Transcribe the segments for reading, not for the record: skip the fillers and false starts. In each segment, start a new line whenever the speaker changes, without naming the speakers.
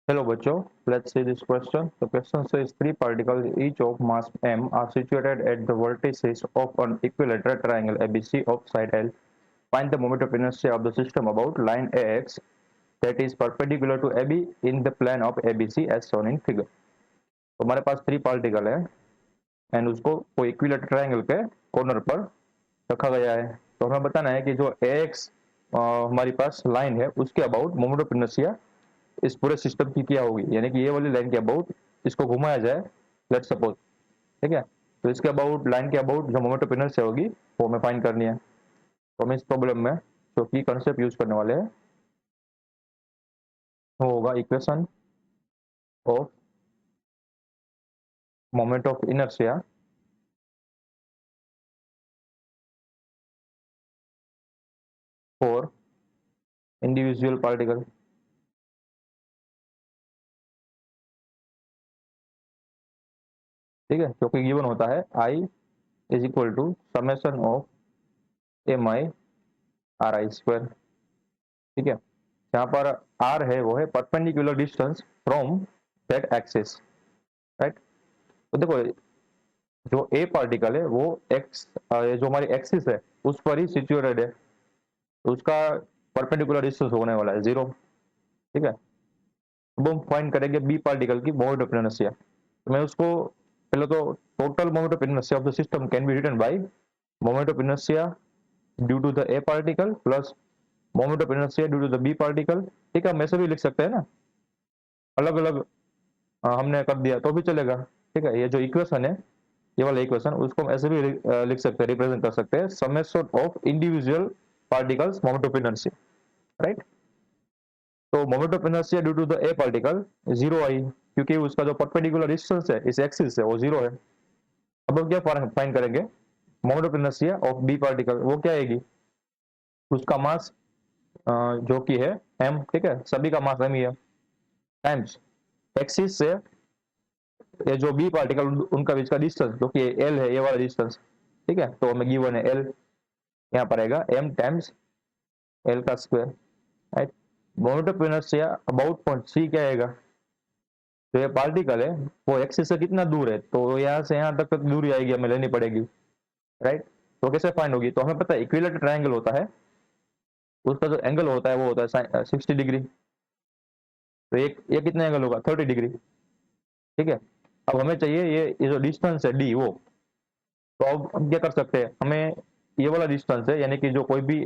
Hello बच्चों, let's see this question. The question says three particles each of mass m are situated at the vertices of an equilateral triangle ABC of side L. Find the moment of inertia of the system about line AX that is perpendicular to AB in the plane of ABC as shown in figure. तो हमारे पास three particle है and उसको कोई equilateral triangle के corner पर रखा गया है। तो हमें बताना है कि जो AX हमारी पास लाइन है उसके अबाउट मोमेंट ऑफ इनर्शिया इस पूरे सिस्टम की क्या होगी, यानी कि ये वाली लाइन के अबाउट इसको घुमाया जाए, लेट सपोज, ठीक है। तो इसके अबाउट लाइन के अबाउट जो मोमेंट ऑफ इनर्शिया होगी वो हमें फाइंड करनी है। तो हम इस प्रॉब्लम में जो की कॉन्सेप्ट यूज करने वाले हैं वो होगा equation of moment of inertia for individual particle. ठीक है, क्योंकि गिवन होता है I is equal to summation of M I R I square. ठीक है, यहाँ पर आर है वो है perpendicular distance from that axis, right. तो देखो जो ए पार्टिकल है वो एक्स जो हमारी एक्सिस है उस पर ही सिचुएटेड है, तो उसका परपेंडिकुलर डिस्टेंस होने वाला है 0। ठीक है, अब हम फाइंड करेंगे बी पार्टिकल की मोमेंट ऑफ इनर्शिया। तो मैं उसको पहले तो total moment of inertia of the system can be written by moment of inertia due to the A particle plus moment of inertia due to the B particle. ठीक है, हम ऐसे भी लिख सकते हैं ना, अलग अलग हमने कर दिया तो भी चलेगा। ठीक है, ये जो इक्वेशन है ये वाला इक्वेशन उसको हम ऐसे भी लिख सकते हैं, रिप्रेजेंट कर सकते हैं summation of individual particles moment of inertia, right. तो moment of inertia due to the A particle 0 I, क्योंकि उसका जो परपेंडिकुलर डिस्टेंस है इस एक्सिस से वो 0 है। अब हम क्या फाइंड करेंगे moment of inertia of B particle, वो क्या आएगी, उसका मास जो कि है m। ठीक है, सभी का मास m ही है, टाइम्स एक्सिस से ये जो बी पार्टिकल उनका बीच का डिस्टेंस जो कि l है, ये वाला डिस्टेंस। ठीक है, तो हमें गिवन है l, यहाँ पर आएगा m टाइम्स l का square, right. Moment of inertia about point c क्या आएगा, तो ये पार्टिकल है वो एक्सिस से कितना दूर है, तो यहाँ से यहाँ तक दूरी आएगी हमें लेनी पड़ेगी, राइट। तो कैसे फाइंड होगी, तो हमें पता है इक्विलेटरल ट्रायंगल होता है, उसका जो एंगल होता है वो होता है 60 डिग्री। तो ये कितना एंगल होगा 30 डिग्री। ठीक है, अब हमें चाहिए ये जो डिस्टेंस है डी वो। तो अब हम क्या कर सकते हैं, हमें ये वाला डिस्टेंस है यानी कि जो कोई भी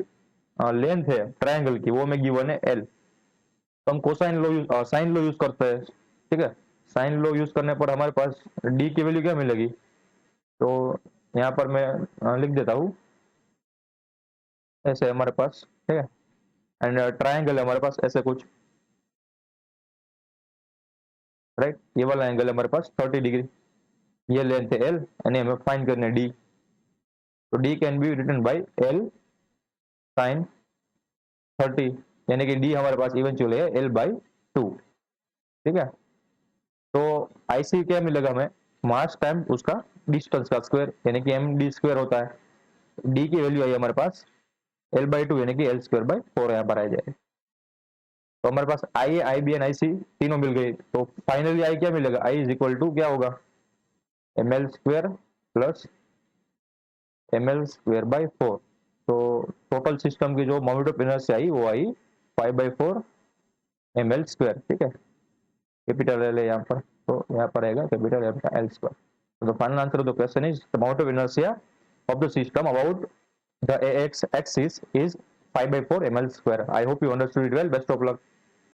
लेंथ है ट्रायंगल की वो हमें गिवन है एल। तो हम कोसाइन लो साइन लो यूज करते हैं। ठीक है, साइन लो यूज करने पर हमारे पास डी की वैल्यू क्या मिलेगी, तो यहाँ पर मैं लिख देता हूँ ऐसे हमारे पास। ठीक है, एंड ट्रायंगल है हमारे पास ऐसे कुछ, राइट। ये वाला एंगल है हमारे पास 30 डिग्री, ये लेंथ है एल यानी हमें फाइंड करना है डी। तो D can be written by L sine 30, यानी कि डी हमारे पास इवेंचुअली है एल बाई 2। ठीक है, तो आईसी क्या मिलेगा हमें, मास टाइम उसका डिस्टेंस का स्क्वायर यानी कि एम डी स्क्वायर होता है। डी की वैल्यू आई हमारे पास एल बाई 2 यानी कि एल स्क्वायर बाई 4 यहाँ पर आ जाए। तो हमारे पास आई आई बी एन आई सी तीनों मिल गई, तो फाइनली आई क्या मिलेगा, आई इज इक्वल टू क्या होगा M L square plus M L square by 4। तो टोटल सिस्टम की जो मोमेंट ऑफ इनर्शिया आई वो आई 5/4 एम एल स्क्वायर। ठीक है, कैपिटल एल है यहाँ पर, तो यहाँ पर आएगा capital L square. So the final answer of the question is the amount of inertia of the system about the AX axis is 5/4 ml square. I hope you understood it well. Best of luck.